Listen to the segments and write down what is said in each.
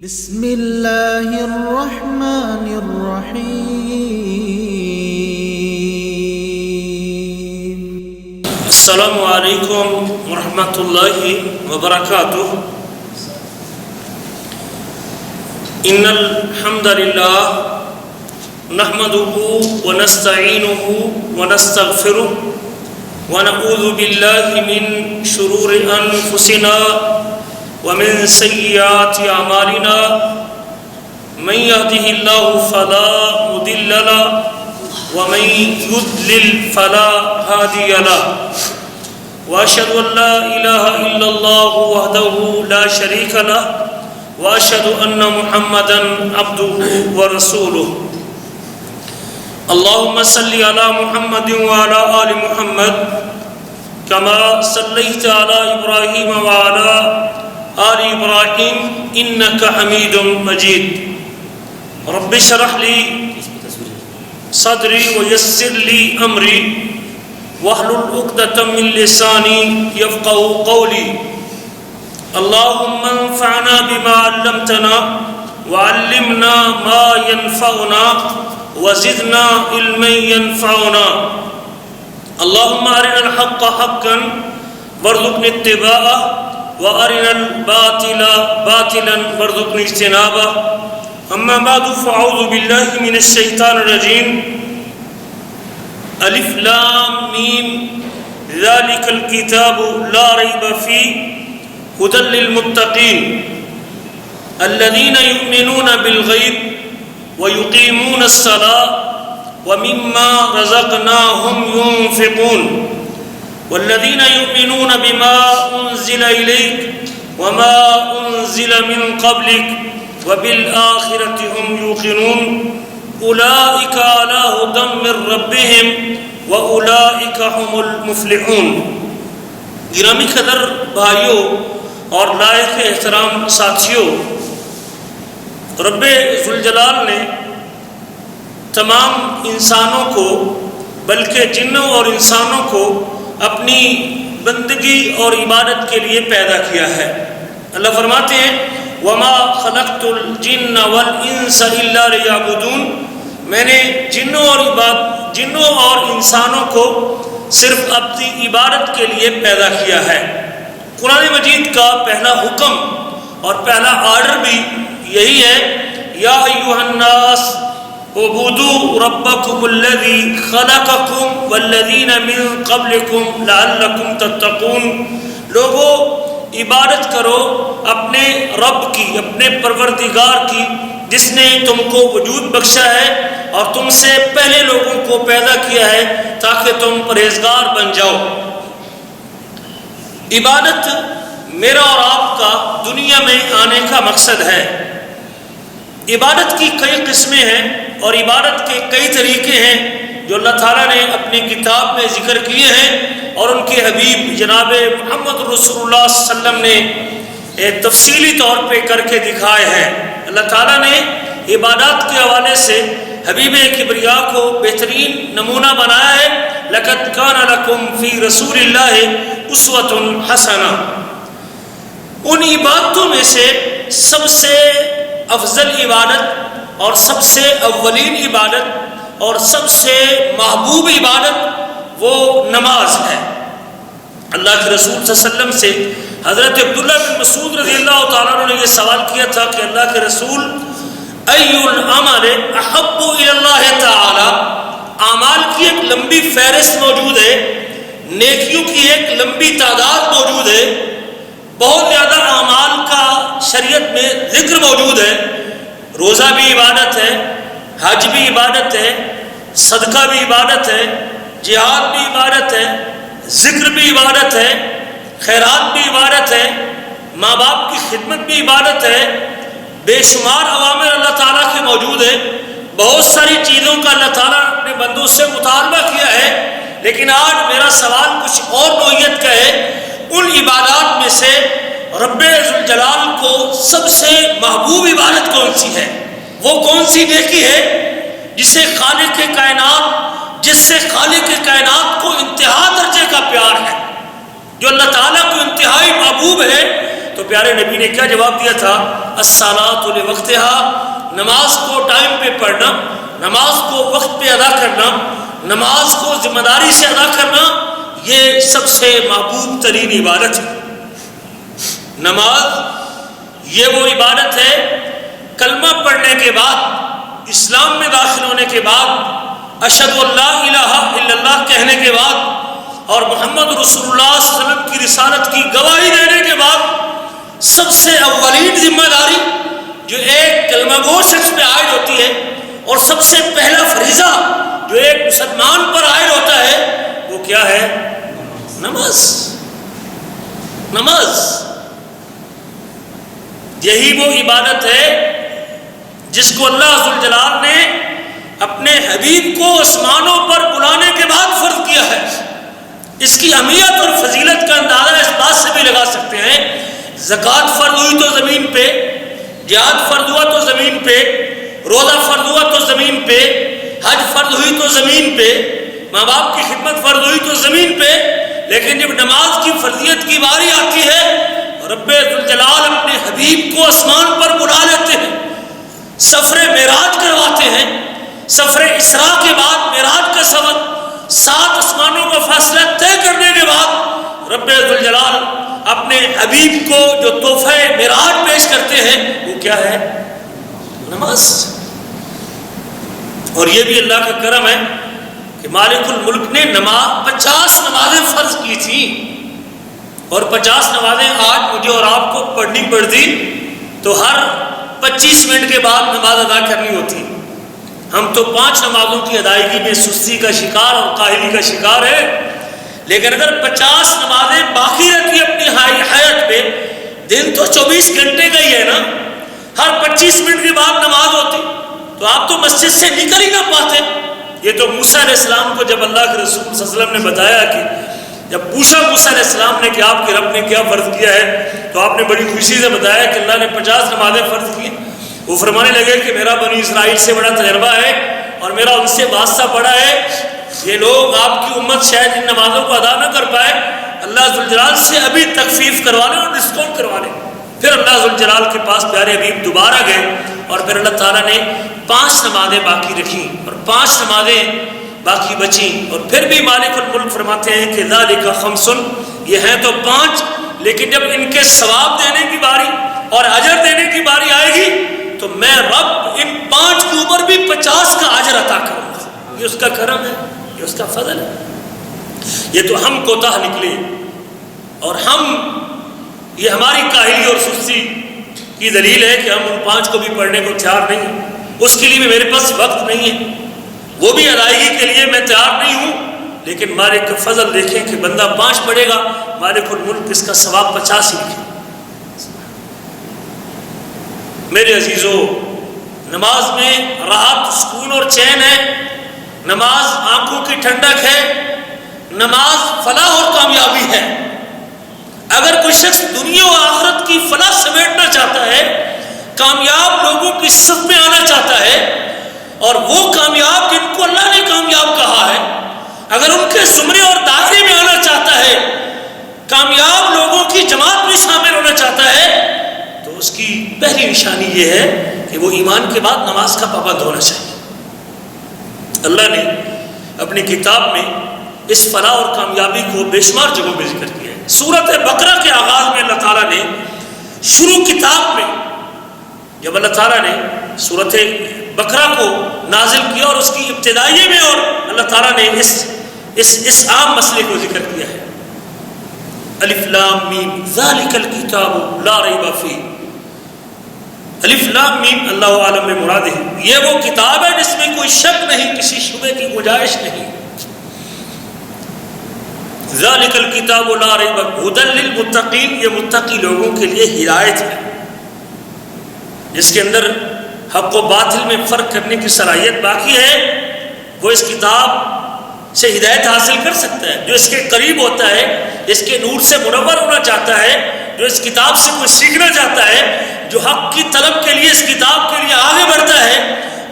بسم اللہ الرحمن الرحیم السلام علیکم ورحمۃ اللہ وبرکاتہ۔ ان الحمد للہ نحمده ونستعینه ونستغفره ونعوذ باللہ من شرور انفسنا ومن سیئات اعمالنا من يهده الله فلا مضل له ومن يضلل فلا هادي له واشهد ان لا اله الا الله وحده لا شريك له واشهد ان محمدا عبده ورسوله۔ اللهم صل على محمد وعلى آل محمد كما صليت على إبراهيم وعلى آل إبراهيم إنك حميد مجيد۔ رب اشرح لي صدري ويسر لي أمري واحلل عقدة من لساني يفقهوا قولي۔ اللهم انفعنا بما علمتنا وعلمنا ما ينفعنا وزدنا علما ينفعنا۔ اللهم أرنا الحق حقا وارزقنا اتباعه وأرنا الباطل باطلا وارزقنا اجتنابه۔ أما بعد فأعوذ بالله من الشيطان الرجيم۔ ألف لام ميم ذلك الكتاب لا ريب فيه هدى للمتقين الذين يؤمنون بالغيب ويقيمون الصلاة ومما رزقناهم ينفقون والذين يؤمنون بما أنزل إليك وما أنزل من قبلك وبالآخرة هم يوقنون أولئك على هدى من ربهم وأولئك هم المفلحون۔ گرامی قدر بھائیوں اور لائق احترام ساتھیوں، رب ذوالجلال نے تمام انسانوں کو بلکہ جنوں اور انسانوں کو اپنی بندگی اور عبادت کے لیے پیدا کیا ہے۔ اللہ فرماتے ہیں وَمَا خَلَقْتُ الْجِنَّ وَالْإِنسَ إِلَّا لِيَعْبُدُونَ، میں نے جنوں اور انسانوں کو صرف اپنی عبادت کے لیے پیدا کیا ہے۔ قرآن مجید کا پہلا حکم اور پہلا آرڈر بھی یہی ہے، یا ایھا الناس اعبدوا ربکم الذی خلقکم والذین من قبلکم لعلکم تتقون۔ لوگوں، عبادت کرو اپنے رب کی، اپنے پروردگار کی، جس نے تم کو وجود بخشا ہے اور تم سے پہلے لوگوں کو پیدا کیا ہے تاکہ تم پرہیزگار بن جاؤ۔ عبادت میرا اور آپ کا دنیا میں آنے کا مقصد ہے۔ عبادت کی کئی قسمیں ہیں اور عبادت کے کئی طریقے ہیں جو اللہ تعالیٰ نے اپنی کتاب میں ذکر کیے ہیں اور ان کے حبیب جناب محمد رسول اللہ صلی اللہ علیہ وسلم نے تفصیلی طور پہ کر کے دکھائے ہیں۔ اللہ تعالیٰ نے عبادات کے حوالے سے حبیب کبریا کو بہترین نمونہ بنایا ہے، لَقَدْ كَانَ لَكُمْ فِي رَسُولِ اللَّهِ أُسْوَةٌ حَسَنَةٌ۔ ان عبادتوں میں سے سب سے افضل عبادت اور سب سے اولین عبادت اور سب سے محبوب عبادت وہ نماز ہے۔ اللہ کے رسول صلی اللہ علیہ وسلم سے حضرت عبداللہ بن مسعود رضی اللہ تعالیٰ عنہ نے یہ سوال کیا تھا کہ اللہ کے رسول ای العمل احب الی اللہ تعالی، اعمال کی ایک لمبی فہرست موجود ہے، نیکیوں کی ایک لمبی تعداد موجود ہے، بہت زیادہ اعمال کا شریعت میں ذکر موجود ہے۔ روزہ بھی عبادت ہے، حج بھی عبادت ہے، صدقہ بھی عبادت ہے، جہاد بھی عبادت ہے، ذکر بھی عبادت ہے، خیرات بھی عبادت ہے، ماں باپ کی خدمت بھی عبادت ہے، بے شمار اوامر اللہ تعالیٰ کے موجود ہیں، بہت ساری چیزوں کا اللہ تعالیٰ نے اپنے بندوں سے مطالبہ کیا ہے۔ لیکن آج میرا سوال کچھ اور نوعیت کا ہے، ان عبادات میں سے رب ذوالجلال کو سب سے محبوب عبادت کون سی ہے؟ وہ کون سی نیکی ہے جس سے خالق کائنات کو انتہا درجے کا پیار ہے، جو اللہ تعالیٰ کو انتہائی محبوب ہے، تو پیارے نبی نے کیا جواب دیا تھا؟ الصلاۃ لوقتها، نماز کو ٹائم پہ پڑھنا، نماز کو وقت پہ ادا کرنا، نماز کو ذمہ داری سے ادا کرنا، یہ سب سے محبوب ترین عبادت ہے۔ نماز یہ وہ عبادت ہے کلمہ پڑھنے کے بعد، اسلام میں داخل ہونے کے بعد، اشہد ان لا الہ الا اللہ کہنے کے بعد اور محمد رسول اللہ صلی اللہ علیہ وسلم کی رسالت کی گواہی دینے کے بعد سب سے اولین ذمہ داری جو ایک کلمہ گو شخص پہ عائد ہوتی ہے اور سب سے پہلا فریضہ جو ایک مسلمان پر عائد ہوتا ہے وہ کیا ہے؟ نماز۔ نماز یہی وہ عبادت ہے جس کو اللہ ذوالجلال نے اپنے حبیب کو آسمانوں پر بلانے کے بعد فرض کیا ہے۔ اس کی اہمیت اور فضیلت کا اندازہ اس بات سے بھی لگا سکتے ہیں، زکوٰۃ فرض ہوئی تو زمین پہ، جہاد فرض ہوا تو زمین پہ، روزہ فرض ہوا تو زمین پہ، حج فرض ہوئی تو زمین پہ، ماں باپ کی خدمت فرض ہوئی تو زمین پہ، لیکن جب نماز کی فرضیت کی باری آتی ہے رب ذوالجلال اپنے حبیب کو آسمان پر بلا لیتے ہیں، سفر معراج کرواتے ہیں۔ سفر اسراء کے بعد معراج کا سفر 7 آسمانوں کا فاصلہ طے کرنے کے بعد رب ذوالجلال اپنے حبیب کو جو تحفہ معراج پیش کرتے ہیں وہ کیا ہے؟ نماز۔ اور یہ بھی اللہ کا کرم ہے کہ مالک الملک نے 50 نمازیں فرض کی تھی، اور 50 نمازیں آج مجھے اور آپ کو پڑھنی پڑتی تو ہر 25 منٹ کے بعد نماز ادا کرنی ہوتی۔ ہم تو 5 نمازوں کی ادائیگی میں سستی کا شکار اور کاہلی کا شکار ہے، لیکن اگر 50 نمازیں باقی رکھی اپنی حیات پہ، دن تو 24 گھنٹے کا ہی ہے نا، ہر 25 منٹ کے بعد نماز ہوتی تو آپ تو مسجد سے نکل ہی نہ پاتے۔ یہ تو موسیٰ علیہ السلام کو جب اللہ کے رسول صلی اللہ علیہ وسلم نے بتایا کہ جب پوچھا موسیٰ علیہ السلام نے کہ آپ کے رب نے کیا فرض کیا ہے، تو آپ نے بڑی خوشی سے بتایا کہ اللہ نے 50 نمازیں فرض کی۔ وہ فرمانے لگے کہ میرا بنی اسرائیل سے بڑا تجربہ ہے اور میرا ان سے واسطہ پڑا ہے، یہ لوگ آپ کی امت شاید ان نمازوں کو ادا نہ کر پائے، اللہ ذوالجلال سے ابھی تخفیف کروانے اور ڈسکاؤنٹ کروانے۔ پھر اللہ ذوالجلال کے پاس پیارے حبیب دوبارہ گئے اور پھر اللہ تعالیٰ نے 5 نمازیں باقی رکھیں اور 5 نمازیں باقی بچیں، اور پھر بھی مالک الملک فرماتے ہیں کہ ذالک خمس، یہ ہیں تو 5، لیکن جب ان کے ثواب دینے کی باری اور اجر دینے کی باری آئے گی تو میں رب ان 5 کے اوپر بھی 50 کا اجر عطا کروں گا۔ یہ اس کا کرم ہے، یہ اس کا فضل ہے۔ یہ تو ہم کوتاہ نکلے اور یہ ہماری کاہلی اور سستی کی دلیل ہے کہ ہم ان 5 کو بھی پڑھنے کو تیار نہیں ہیں۔ اس کے لیے بھی میرے پاس وقت نہیں ہے، وہ بھی ادائیگی کے لیے میں تیار نہیں ہوں، لیکن مالک کا فضل دیکھیں کہ بندہ 5 پڑھے گا، مالک الملک اس کا ثواب 50 ہی لکھے۔ میرے عزیزو، نماز میں راحت، سکون اور چین ہے، نماز آنکھوں کی ٹھنڈک ہے، نماز فلاح اور کامیابی ہے۔ اگر کوئی شخص دنیا و آخرت کی فلاح سمیٹنا چاہتا ہے، کامیاب لوگوں کی صف میں آنا چاہتا ہے، اور وہ کامیاب جن کو اللہ نے کامیاب کہا ہے اگر ان کے زمرے اور دائرے میں آنا چاہتا ہے، کامیاب لوگوں کی جماعت میں شامل ہونا چاہتا ہے، تو اس کی پہلی نشانی یہ ہے کہ وہ ایمان کے بعد نماز کا پابند ہونا چاہیے۔ اللہ نے اپنی کتاب میں اس فلاح اور کامیابی کو بے شمار جگہوں پہ ذکر کیا ہے۔ سورۃ بقرہ کے آغاز میں اللہ تعالیٰ نے شروع کتاب میں جب اللہ تعالیٰ نے سورۃ بقرہ کو نازل کیا اور اس کی ابتدائیے میں، اور اللہ تعالیٰ نے اس عام مسئلے کو ذکر کیا ہے، الف لام میم ذالک الکتاب لا ریب فیہ۔ الف لام میم اللہ عالم میں مراد ہے، یہ وہ کتاب ہے جس میں کوئی شک نہیں، کسی شبہ کی گنجائش نہیں۔ ذالک الکتاب لا ریب ھدی للمتقین، یہ متقی لوگوں کے لیے ہدایت ہے، جس کے اندر حق و باطل میں فرق کرنے کی صلاحیت باقی ہے، وہ اس کتاب سے ہدایت حاصل کر سکتا ہے۔ جو اس کے قریب ہوتا ہے، اس کے نور سے منور ہونا چاہتا ہے، جو اس کتاب سے کچھ سیکھنا چاہتا ہے، جو حق کی طلب کے لیے اس کتاب کے لیے آگے بڑھتا ہے،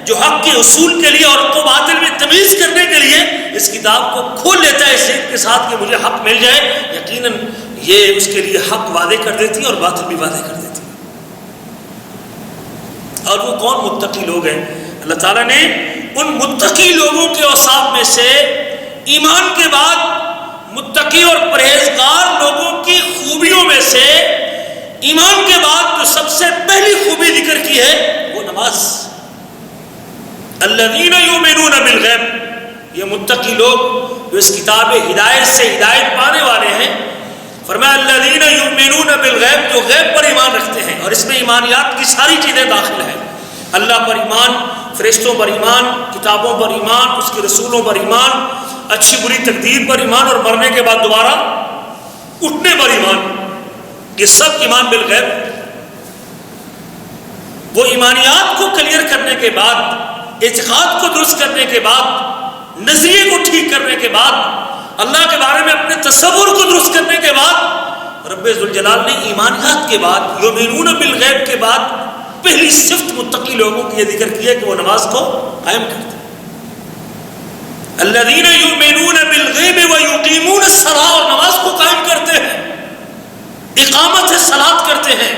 جو حق کے اصول کے لیے اور حق و باطل میں تمیز کرنے کے لیے اس کتاب کو کھول لیتا ہے اس ذہن کے ساتھ کہ مجھے حق مل جائے، یقیناً یہ اس کے لیے حق وعدے کر دیتی ہے اور باطل بھی وعدے کر دیتی ہے۔ اور وہ کون متقی لوگ ہیں؟ اللہ تعالیٰ نے ان متقی لوگوں کے اوصاف میں سے ایمان کے بعد متقی اور پرہیزگار لوگوں کی خوبیوں میں سے ایمان کے بعد جو سب سے پہلی خوبی ذکر کی ہے وہ نماز۔ الذین یؤمنون بالغیب، یہ متقی لوگ جو اس کتاب ہدایت سے ہدایت پانے والے ہیں، فرمایا الذین یؤمنون بالغیب، جو غیب پر ایمان رکھتے ہیں، اور اس میں ایمانیات کی ساری چیزیں داخل ہیں، اللہ پر ایمان، فرشتوں پر ایمان، کتابوں پر ایمان، اس کے رسولوں پر ایمان، اچھی بری تقدیر پر ایمان، اور مرنے کے بعد دوبارہ اٹھنے پر ایمان، یہ سب ایمان بالغیب۔ وہ ایمانیات کو کلیئر کرنے کے بعد، اعتقاد کو درست کرنے کے بعد، نظریے کو ٹھیک کرنے کے بعد، اللہ کے بارے میں اپنے تصور کو درست کرنے کے بعد، رب ذوالجلال نے ایمانیات کے بعد، یؤمنون بالغیب کے بعد پہلی صفت متقی لوگوں کی یہ ذکر کیا کہ وہ نماز کو قائم کرتے ہیں۔ الذین یؤمنون بالغیب ویقیمون الصلاۃ، اور نماز کو قائم کرتے ہیں، اقامت صلاۃ کرتے ہیں۔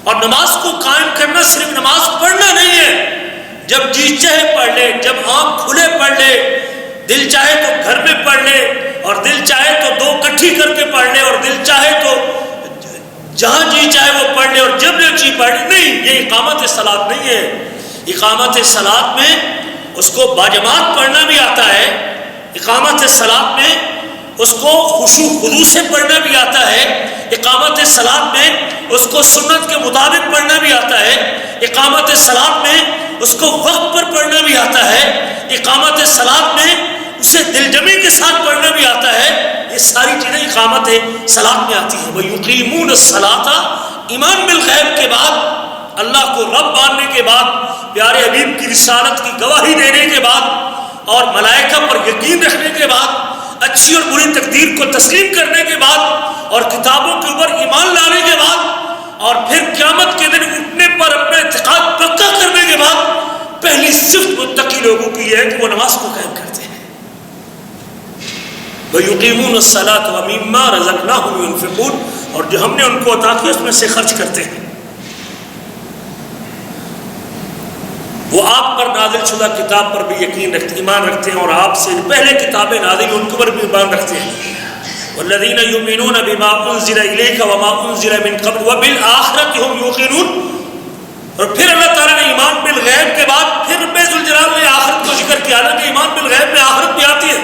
اور نماز کو قائم کرنا صرف نماز پڑھنا نہیں ہے، جب جی چاہے پڑھ لے، جب آنکھ کھلے پڑھ لے، دل چاہے تو گھر میں پڑھ لے، اور دل چاہے تو دو کٹھی کر کے پڑھ لے، اور دل چاہے تو جہاں جی چاہے وہ پڑھ لے، اور جب جی پڑھ لے۔ نہیں، یہ اقامت صلاۃ نہیں ہے۔ اقامت صلاۃ میں اس کو باجماعت پڑھنا بھی آتا ہے، اقامت صلاۃ میں اس کو خشوع خضوع سے پڑھنا بھی آتا ہے، اقامت صلاۃ میں اس کو سنت کے مطابق پڑھنا بھی آتا ہے، اقامت صلاۃ میں اس کو وقت پر پڑھنا بھی آتا ہے، اقامت صلاۃ میں اسے دل جمی کے ساتھ پڑھنا بھی آتا ہے۔ یہ ساری چیزیں اقامت صلاۃ میں آتی ہیں۔ وَيُقِيمُونَ الصَّلَاةَ، ایمان بالغیب کے بعد، اللہ کو رب ماننے کے بعد، پیارے حبیب کی رسالت کی گواہی دینے کے بعد، اور ملائکہ پر یقین رکھنے کے بعد، اچھی اور بری تقدیر کو تسلیم کرنے کے بعد، اور کتابوں کے اوپر ایمان لانے کے بعد، اور پھر قیامت کے دن اٹھنے پر اپنا اعتقاد پکا کرنے کے بعد، پہلی صفت متقی لوگوں کی یہ ہے کہ وہ نماز کو قائم کرتے ہیں۔ وَيُقِيمُونَ الصَّلَاةَ وَمِمَّا رَزَقْنَاهُمْ يُنْفِقُونَ، اور جو ہم نے ان کو عطا کیا اس میں سے خرچ کرتے ہیں۔ وہ آپ پر نازل شدہ کتاب پر بھی یقین رکھتے، ایمان رکھتے ہیں، اور آپ سے پہلے کتابیں نازل ان کے اوپر بھی ایمان رکھتے ہیں۔ وَالَّذِينَ يُؤْمِنُونَ بِمَا أُنزِلَ إِلَيْكَ وَمَا أُنزِلَ مِن قَبْلُ وَبِالْآخِرَةِ هُمْ يُوقِنُونَ، اور پھر اللہ تعالیٰ نے ایمان بالغیب کے بعد پھر رب ذوالجلال نے آخرت کو ذکر کیا نا، کہ ایمان بالغیب میں آخرت بھی آتی ہے،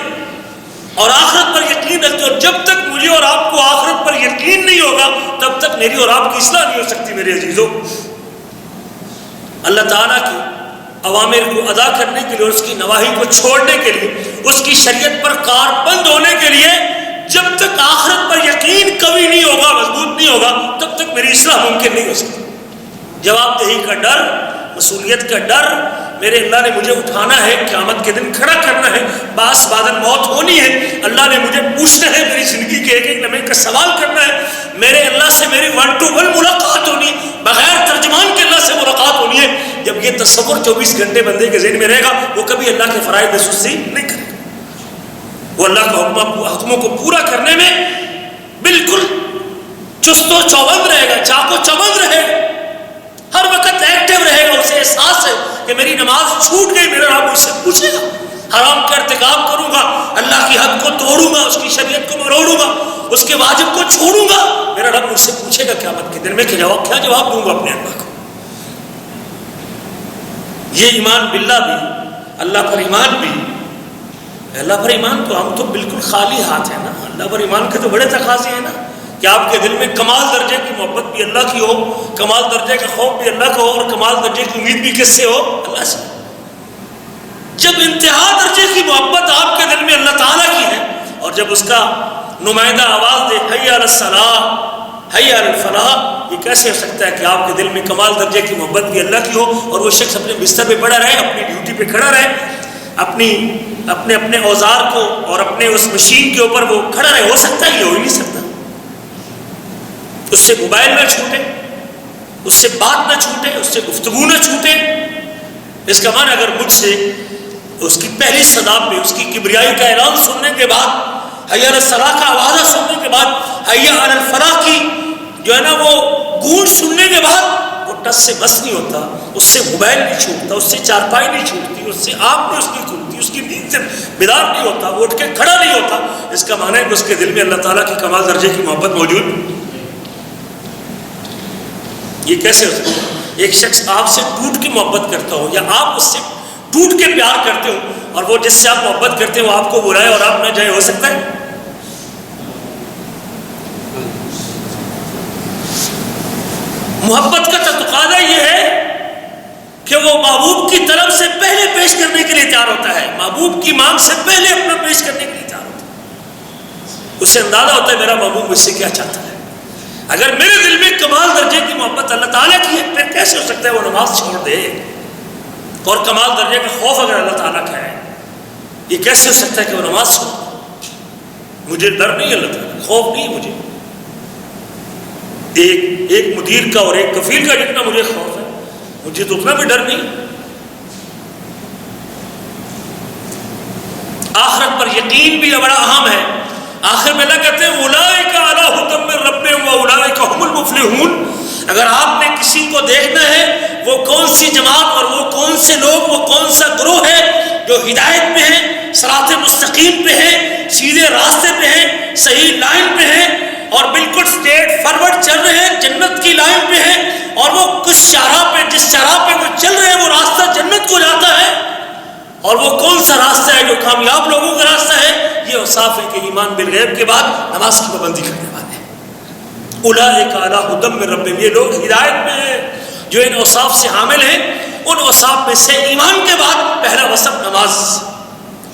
اور آخرت پر یقین رکھتے ہو۔ جب تک مجھے اور آپ کو آخرت پر یقین نہیں ہوگا تب تک میری اور آپ کی اصلاح نہیں ہو سکتی۔ میرے عزیزوں، اللہ تعالیٰ کی اوامر کو ادا کرنے کے لیے، اس کی نواہی کو چھوڑنے کے لیے، اس کی شریعت پر کاربند ہونے کے لیے، جب تک آخرت پر یقین قوی نہیں ہوگا، مضبوط نہیں ہوگا، تب تک میری اصلاح ممکن نہیں ہو سکتی۔ جواب دہی کا ڈر، مسئولیت کا ڈر، میرے اللہ نے مجھے اٹھانا ہے، قیامت کے دن کھڑا کرنا ہے، باس بادل موت ہونی ہے، اللہ نے مجھے پوچھنا ہے، میری زندگی کے ایک ایک لمحے کا سوال کرنا ہے، میرے اللہ سے میری 1 to 1 ملاقات ہونی، بغیر ترجمان کے اللہ سے ملاقات ہونی ہے۔ جب یہ تصور 24 گھنٹے بندے کے ذہن میں رہے گا، وہ کبھی اللہ کے فرائض میں سستی نہیں کرے گا، وہ اللہ کے حکموں کو پورا کرنے میں بالکل چست و چوبند رہے گا، چاق و چوبند رہے گا، ہر وقت ایکٹیو رہے گا۔ اسے احساس ہے کہ میری نماز چھوٹ گئی، میرا رب مجھ سے پوچھے گا، حرام کا ارتکاب کروں گا، اللہ کی حد کو توڑوں گا، اس کی شریعت کو مروڑوں گا، اس کے واجب کو چھوڑوں گا، میرا رب مجھ سے پوچھے گا قیامت کے دن میں کہ کیا جواب دوں گا اپنے اللہ کو۔ یہ ایمان باللہ بھی، اللہ پر ایمان بھی۔ اللہ پر ایمان تو ہم تو بالکل خالی ہاتھ ہیں نا، اللہ پر ایمان کے تو بڑے تقاضے ہیں نا، کہ آپ کے دل میں کمال درجے کی محبت بھی اللہ کی ہو، کمال درجے کا خوف بھی اللہ کا ہو، اور کمال درجے کی امید بھی کس سے ہو؟ اللہ سے۔ جب انتہا درجے کی محبت آپ کے دل میں اللہ تعالیٰ کی ہے، اور جب اس کا نمائندہ آواز دے حی علی الصلاۃ حی علی الفلاح، یہ کیسے ہو سکتا ہے کہ آپ کے دل میں کمال درجے کی محبت بھی اللہ کی ہو، اور وہ شخص اپنے بستر پہ پڑا رہے، اپنی ڈیوٹی پہ کھڑا رہے، اپنے اوزار کو اور اپنے اس مشین کے اوپر وہ کھڑا رہے؟ ہو سکتا ہے؟ یہ ہو ہی نہیں سکتا۔ اس سے موبائل نہ چھوٹے، اس سے بات نہ چھوٹے، اس سے گفتگو نہ چھوٹے۔ اس کا معنی اگر مجھ سے اس کی پہلی صدا پہ اس کی کبریائی کا اعلان سننے کے بعد حی علی الصلاۃ کا آوازہ سننے کے بعد حی علی الفلاح کی جو ہے نا وہ گونج سننے کے بعد وہ ٹس سے بس نہیں ہوتا، اس سے موبائل نہیں چھوٹتا، اس سے چارپائی نہیں چھوٹتی، اس سے آنکھ نہیں اس کی کھلتی، اس کی نیند سے بیدار نہیں ہوتا، وہ اٹھ کے کھڑا نہیں ہوتا، اس کا معنی ہے کہ اس کے دل میں اللہ تعالیٰ کی کمال درجے کی محبت موجود۔ یہ کیسے ہو سکتا ہے؟ ایک شخص آپ سے ٹوٹ کے محبت کرتا ہو یا آپ اس سے ٹوٹ کے پیار کرتے ہو اور وہ جس سے آپ محبت کرتے ہیں وہ آپ کو بلائے اور آپ نہ جائے، ہو سکتا ہے؟ محبت کا تقاضا یہ ہے کہ وہ محبوب کی طرف سے پہلے پیش کرنے کے لیے تیار ہوتا ہے، محبوب کی مانگ سے پہلے اپنا پیش کرنے کے لیے تیار ہوتا ہے، اسے اندازہ ہوتا ہے میرا محبوب مجھ سے کیا چاہتا ہے۔ اگر میرے دل میں کمال درجے کی محبت اللہ تعالیٰ کی ہے، پھر کیسے ہو سکتا ہے وہ نماز چھوڑ دے؟ اور کمال درجے کا خوف اگر اللہ تعالیٰ کا ہے، یہ کیسے ہو سکتا ہے کہ وہ نماز چھوڑ دے؟ مجھے ڈر نہیں اللہ تعالیٰ، خوف نہیں مجھے، ایک مدیر کا اور ایک کفیل کا جتنا مجھے خوف ہے، مجھے تو اتنا بھی ڈر نہیں۔ آخرت پر یقین بھی بڑا اہم ہے۔ آخر میں اللہ کہتے ہیں اولئک علی ھدی من ربہم واولئک ھم المفلحون۔ اگر آپ نے کسی کو دیکھنا ہے وہ کون سی جماعت اور وہ کون سے لوگ، وہ کون سا گروہ ہے جو ہدایت پہ ہے، صراط مستقیم پہ ہے، سیدھے راستے پہ ہے، صحیح لائن پہ ہے اور بالکل اسٹریٹ فارورڈ چل رہے ہیں، جنت کی لائن پہ ہے، اور وہ کس شاہراہ پہ، جس شاہراہ پہ وہ چل رہے ہیں وہ راستہ جنت کو جاتا ہے، اور وہ کون سا راستہ ہے جو کامیاب لوگوں کا راستہ ہے، یہ اوصاف ہے کہ ایمان بالغیب کے بعد نماز کی پابندی کرنے والے ہیں۔ اولئک علی ھدی من ربہم، یہ لوگ ہدایت میں ہیں جو ان اوصاف سے حامل ہیں۔ ان اوصاف میں سے ایمان کے بعد پہلا وصف نماز،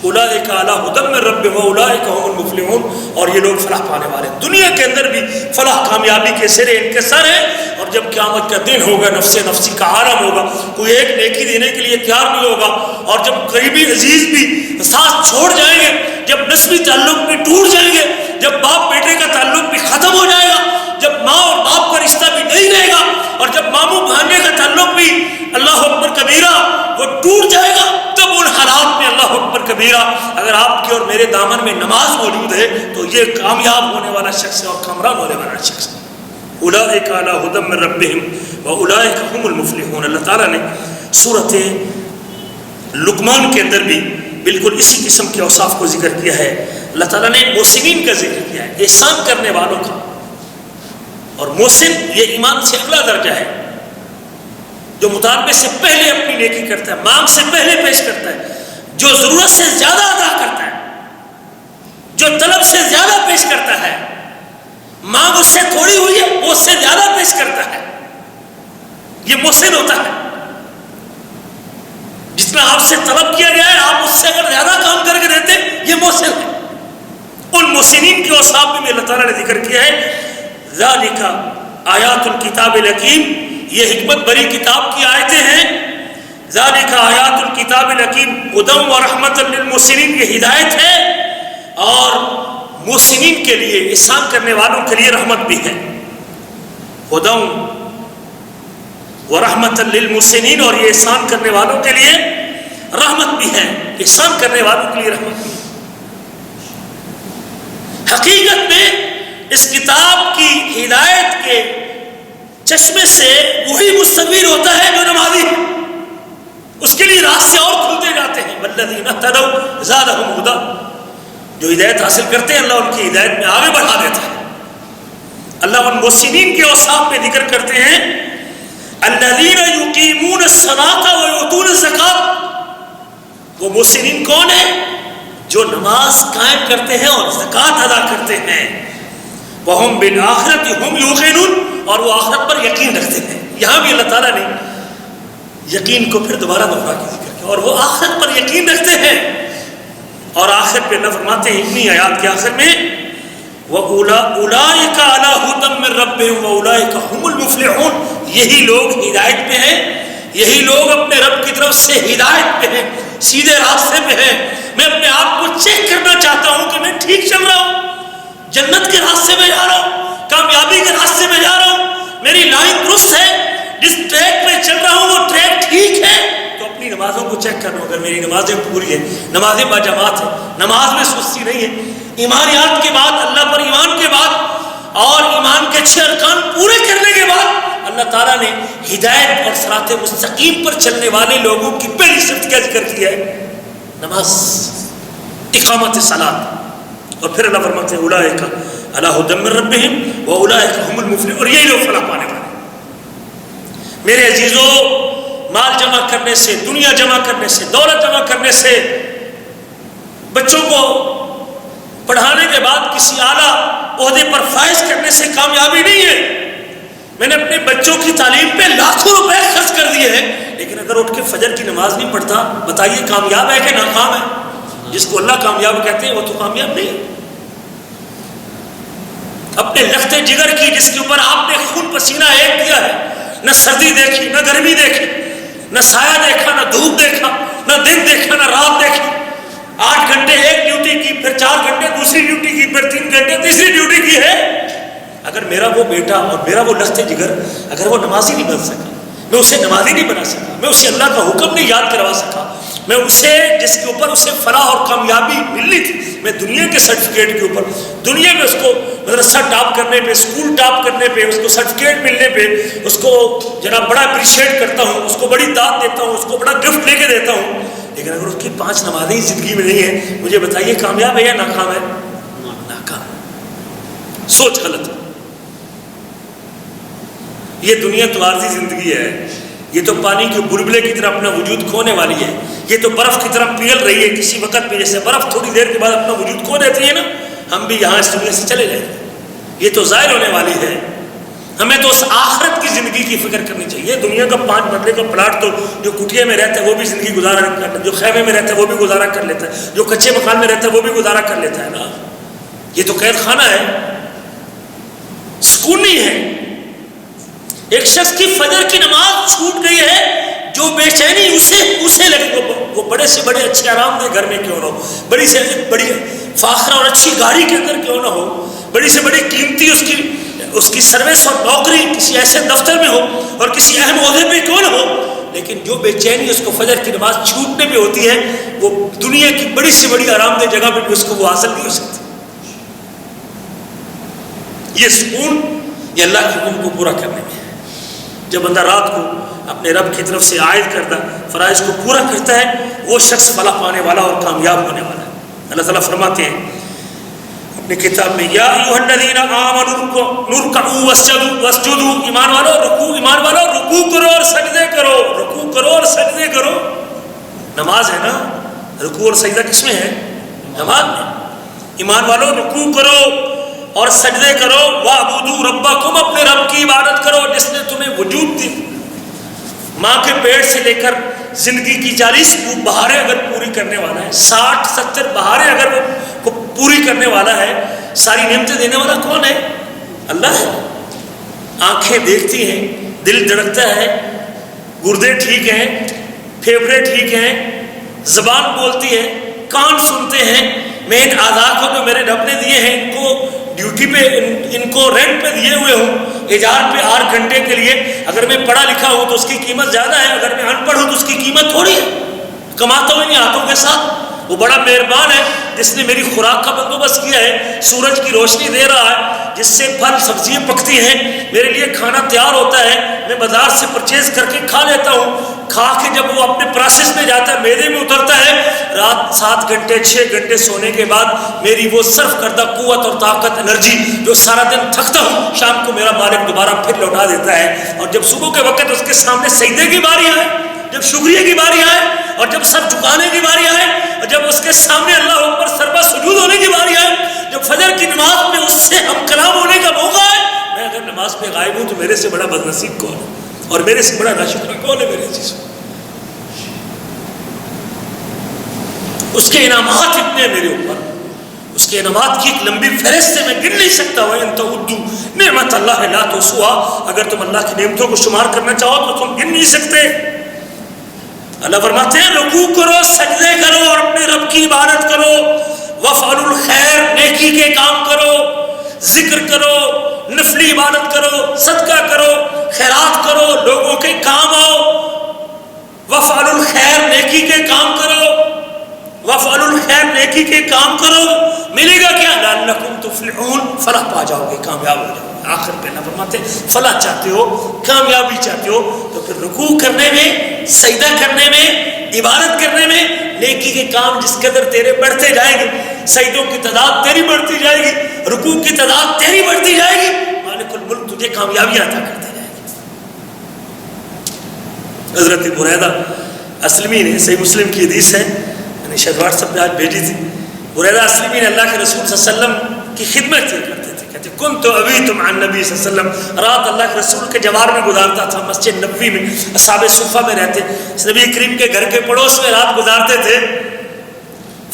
اولئک علی ھدی من ربہم واولئک ھم المفلحون، اور یہ لوگ فلاح پانے والے ہیں۔ دنیا کے اندر بھی فلاح کامیابی کے سرے ان کے سر ہیں، اور جب قیامت کا دن ہوگا، نفس نفسی کا عالم ہوگا، کوئی ایک نیکی دینے کے لیے تیار نہیں ہوگا، اور جب قریبی عزیز بھی ساتھ چھوڑ جائیں گے، جب نسبی تعلق بھی ٹوٹ جائیں گے، جب باپ بیٹے کا تعلق بھی ختم ہو جائے گا، جب ماں اور باپ کا رشتہ بھی نہیں رہے گا، اور جب ماموں بھانجے کا تعلق بھی اللہ اکبر کبیرہ وہ ٹوٹ جائے گا، تب ان حالات میں اللہ اکبر کبیرہ اگر آپ کے اور میرے دامن میں نماز موجود ہے تو یہ کامیاب ہونے والا شخص ہے اور کامران ہونے والا شخص ہے۔ اولئک علی ھدی من ربہم واولئک ھم المفلحون۔ اللہ تعالیٰ نے سورۃ لقمان کے اندر بھی بالکل اسی قسم کے اوصاف کو ذکر کیا ہے۔ اللہ تعالیٰ نے محسنین کا ذکر کیا ہے، احسان کرنے والوں کا، اور محسن یہ ایمان سے اگلا درجہ ہے، جو مطالبے سے پہلے اپنی نیکی کرتا ہے، مانگ سے پہلے پیش کرتا ہے، جو ضرورت سے زیادہ ادا کرتا ہے، جو طلب سے زیادہ پیش کرتا ہے، مانگ اس سے تھوڑی ہوئی ہے وہ اس سے زیادہ پیش کرتا ہے، یہ محسن ہوتا ہے۔ جتنا آپ سے طلب کیا گیا ہے آپ اس سے اگر زیادہ کام کر کے دیتے، یہ محسن ہے۔ ان محسنین کے اوصاف میں بھی اللہ تعالیٰ نے ذکر کیا ہے، ذالک آیات الکتاب الحکیم، یہ حکمت بری کتاب کی آیتیں ہیں۔ ذالک آیات الکتاب الحکیم ھدی و رحمۃ للمحسنین، یہ ہدایت ہے اور محسنین کے لیے، احسان کرنے والوں کے لیے رحمت بھی ہے۔ ھدی و رحمۃ للمحسنین، اور یہ احسان کرنے والوں کے لیے رحمت بھی ہے، احسان کرنے والوں کے لیے رحمت بھی ہے۔ حقیقت میں اس کتاب کی ہدایت کے چشمے سے وہی مستفید ہوتا ہے جو نمازی ہے، اس کے لیے راستے اور کھلتے جاتے ہیں۔ والذین اہتدوا زادہم ھدی، جو ہدایت حاصل کرتے ہیں اللہ ان کی ہدایت میں آگے بڑھا دیتا ہے۔ اللہ ان محسنین کے اوصاف میں ذکر کرتے ہیں، الذین یقیمون الصلاۃ ویؤتون الزکاۃ، وہ محسنین کون ہیں؟ جو نماز قائم کرتے ہیں اور زکوٰۃ ادا کرتے ہیں۔ وَهُمْ بِالْآخِرَةِ هُمْ يُوقِنُونَ، اور وہ آخرت پر یقین رکھتے ہیں۔ یہاں بھی اللہ تعالیٰ نے یقین کو پھر دوبارہ دوہرا کے ذکر کیا، اور وہ آخرت پر یقین رکھتے ہیں۔ اور آخر پہ اللہ فرماتے ہیں اتنی آیات کے آخر میں، وَأُولَئِكَ عَلَىٰ هُدًى مِّن رَّبِّهِمْ وَأُولَئِكَ هُمُ الْمُفْلِحُونَ، یہی لوگ ہدایت پہ ہیں، یہی لوگ اپنے رب کی طرف سے ہدایت پہ ہیں، سیدھے راستے پہ ہیں۔ میں اپنے آپ کو چیک کرنا چاہتا ہوں کہ میں ٹھیک چل رہا ہوں، جنت کے راستے میں جا رہا ہوں، کامیابی کے راستے میں جا رہا ہوں، میری لائن درست ہے، جس ٹریک پہ چل رہا ہوں وہ ٹریک ٹھیک ہے، تو اپنی نماز نمازوں کو چیک کر لو، اگر میری نمازیں پوری ہیں، نمازیں باجماعت ہیں، نماز میں سستی نہیں ہے، ایمانیات کے بعد، اللہ پر ایمان کے بعد اور ایمان کے 6 ارکان پورے کرنے کے بعد اللہ تعالیٰ نے ہدایت اور صراط مستقیم پر چلنے والے لوگوں کی پہلی صفت کا ذکر کیا ہے نماز، اقامت صلاۃ، اور پھر اللہ فرماتے ہیں اولئک علی ھدی من ربہم واولئک ھم المفلحون، اور یہی لوگ فلاح پانے والے۔ میرے عزیزو، مال جمع کرنے سے، دنیا جمع کرنے سے، دولت جمع کرنے سے، بچوں کو پڑھانے کے بعد کسی اعلیٰ عہدے پر فائز کرنے سے کامیابی نہیں ہے۔ میں نے اپنے بچوں کی تعلیم پہ لاکھوں روپے خرچ کر دیے ہیں، لیکن اگر اٹھ کے فجر کی نماز نہیں پڑھتا، بتائیے کامیاب ہے کہ ناکام ہے؟ جس کو اللہ کامیاب کہتے ہیں وہ تو کامیاب نہیں۔ اپنے لخت جگر کی، جس کے اوپر آپ نے خون پسینہ ایک دیا ہے، نہ سردی دیکھی، نہ گرمی دیکھی، نہ سایہ دیکھا، نہ دھوپ دیکھا، نہ دن دیکھا، نہ رات دیکھی، 8 گھنٹے ایک ڈیوٹی کی، پھر 4 گھنٹے دوسری ڈیوٹی کی، پھر 3 گھنٹے تیسری ڈیوٹی کی ہے۔ اگر میرا وہ بیٹا اور میرا وہ لخت جگر اگر وہ نمازی نہیں بن سکا، میں اسے نمازی نہیں بنا سکا، میں اسے اللہ کا حکم نہیں یاد کروا سکا، میں اسے جس کے اوپر اسے فلاح اور کامیابی ملنی تھی، میں دنیا کے سرٹیفکیٹ کے اوپر، دنیا میں اس کو مدرسہ ٹاپ کرنے پہ، اسکول ٹاپ کرنے پہ، اس کو سرٹیفکیٹ ملنے پہ اس کو جناب بڑا اپریشیٹ کرتا ہوں، اس کو بڑی داد دیتا ہوں، اس کو بڑا گفٹ لے کے دیتا ہوں، لیکن اگر اس کی 5 نمازیں زندگی میں نہیں ہیں، مجھے بتائیے کامیاب ہے یا ناکام ہے؟ ناکام۔ سوچ غلط ہے۔ یہ دنیا تو عارضی زندگی ہے، یہ تو پانی کے بلبلے کی طرح اپنا وجود کھونے والی ہے، یہ تو برف کی طرح پگھل رہی ہے، کسی وقت پہ جیسے برف تھوڑی دیر کے بعد اپنا وجود کھو دیتی ہے نا، ہم بھی یہاں اس دنیا سے چلے جائیں گے، یہ تو ظاہر ہونے والی ہے۔ ہمیں تو اس آخرت کی زندگی کی فکر کرنی چاہیے۔ دنیا کا 5 مرلے کا پلاٹ تو جو کٹیا میں رہتا ہے وہ بھی زندگی گزارا کر لیتا ہے، جو خیمے میں رہتا ہے وہ بھی گزارا کر لیتا ہے، جو کچے مکان میں رہتا ہے وہ بھی گزارا کر لیتا ہے نا، یہ تو قید خانہ ہے، سکون نہیں ہے۔ ایک شخص کی فجر کی نماز چھوٹ گئی ہے، جو بے چینی اسے لگے، وہ بڑے سے بڑے اچھے آرام دہ گھر میں کیوں نہ ہو، بڑی سے بڑی فاخرہ اور اچھی گاڑی کے اندر کیوں نہ ہو، بڑی سے بڑی قیمتی اس کی سروس اور نوکری کسی ایسے دفتر میں ہو اور کسی اہم عہدے پہ کیوں نہ ہو، لیکن جو بے چینی اس کو فجر کی نماز چھوٹنے پہ ہوتی ہے، وہ دنیا کی بڑی سے بڑی آرام دہ جگہ پہ بھی اس کو وہ حاصل نہیں ہو سکتی۔ یہ سکون یہ اللہ کے حکم کو پورا کرنے میں ہے۔ جب بندہ رات کو اپنے رب کی طرف سے عائد کردہ فرائض کو پورا کرتا ہے، وہ شخص فلاح پانے والا اور کامیاب ہونے والا ہے۔ اللہ تعالیٰ فرماتے ہیں اپنی کتاب میں، یا ایھا الذین آمنوا ارکعوا واسجدوا، ایمان والو رکوع کرو اور سجدے کرو، رکوع کرو اور سجدے کرو۔ نماز ہے نا، رکوع اور سجدہ کس میں ہے؟ نماز میں۔ ایمان والو رکوع کرو اور سجدے کرو، وَاعْبُدُوا رَبَّكُمْ، اپنے رب کی عبادت کرو جس نے تمہیں وجود دی۔ ماں کے پیٹ سے لے کر زندگی کی 40 بہاریں اگر پوری کرنے والا ہے، 60-70 بہاریں اگر وہ پوری کرنے والا ہے، ساری نعمتیں دینے والا کون ہے؟ اللہ ہے۔ آنکھیں دیکھتی ہیں، دل دھڑکتا ہے، گردے ٹھیک ہیں، پھیپھڑے ٹھیک ہیں، زبان بولتی ہے، کان سنتے ہیں۔ میں ان اعضاء کو جو میرے رب نے دیے ہیں، ان کو ڈیوٹی پہ، ان کو رینٹ پہ دیے ہوئے ہوں، ایجار پہ 8 گھنٹے کے لیے، اگر میں پڑھا لکھا ہوں تو اس کی قیمت زیادہ ہے، اگر میں ان پڑھ ہوں تو اس کی قیمت تھوڑی ہے۔ کماتا ہوں انہیں ہاتھوں کے ساتھ، وہ بڑا مہربان ہے جس نے میری خوراک کا بندوبست کیا ہے، سورج کی روشنی دے رہا ہے جس سے پھل سبزیاں پکتی ہیں، میرے لیے کھانا تیار ہوتا ہے، میں بازار سے پرچیز کر کے کھا لیتا ہوں، کھا کے جب وہ اپنے پروسیس میں جاتا ہے، معدے میں اترتا ہے، رات 7 گھنٹے 6 گھنٹے سونے کے بعد میری وہ صرف کردہ قوت اور طاقت، انرجی جو سارا دن تھکتا ہوں، شام کو میرا مالک دوبارہ پھر لوٹا دیتا ہے۔ اور جب صبح کے وقت اس کے سامنے سجدے کی باری آئے، جب شکریہ کی باری آئے، اور جب سر جھکانے کی باری آئے، اور جب اس کے سامنے اللہ اکبر سربا سجود ہونے کی باری آئے، جب فجر کی نماز میں اس سے ہم کلام ہونے کا موقع ہے، میں اگر نماز پہ غائب ہوں تو میرے سے بڑا بدنصیب کون ہے، اور میرے سے بڑا ناشکرا کون ہے میرے چیز؟ اس کے انعامات اتنے ہیں میرے اوپر، اس کے انعامات کی ایک لمبی فہرست سے میں گن نہیں سکتا۔ وَإِن تَعُدُّوا نِعْمَتَ اللَّهِ لَا تُحْصُوهَا، اگر تم اللہ کی نعمتوں کو شمار کرنا چاہو تو تم گن نہیں سکتے۔ اللہ فرماتے ہیں رکوع کرو، سجدے کرو اور اپنے رب کی عبادت کرو، وَافْعَلُوا الْخَيْرَ، نیکی کے کام کرو، ذکر کرو، نفلی عبادت کرو، صدقہ کرو، خیرات کرو، لوگوں کے کام آؤ، وَافْعَلُوا الْخَيْرَ، نیکی کے کام کرو ملے گا کیا؟ لعلکم تفلحون، فلاح پا جاؤ گے، کامیاب ہو جاؤ گے۔ آخر پہ اللہ فرماتے ہیں فلاح چاہتے ہو، کامیابی چاہتے ہو تو پھر رکوع کرنے میں، سجدہ کرنے میں، عبادت کرنے میں نیکی کے کام جس قدر تیرے بڑھتے جائیں گے، سجدوں کی تعداد تیری بڑھتی جائے گی، رکوع کی تعداد تیری بڑھتی جائے گی، مالک الملک تجھے کامیابیاں عطا کرتے جائے گی۔ حضرت بریدہ اسلمی نے، صحیح مسلم کی حدیث ہے، میں نے شاید واٹس ایپ پہ آج بھیجی تھی، بریدہ اسلمی نے اللہ کے رسول صلی اللہ علیہ وسلم کی خدمت کیا کرتے تھے، کہتے کنت ابیت مع النبی صلی اللہ علیہ وسلم، رات اللہ کے رسول کے جوار میں گزارتا تھا، مسجد نبوی میں اصحاب صفہ میں رہتے، نبی کریم کے گھر کے پڑوس میں رات گزارتے تھے۔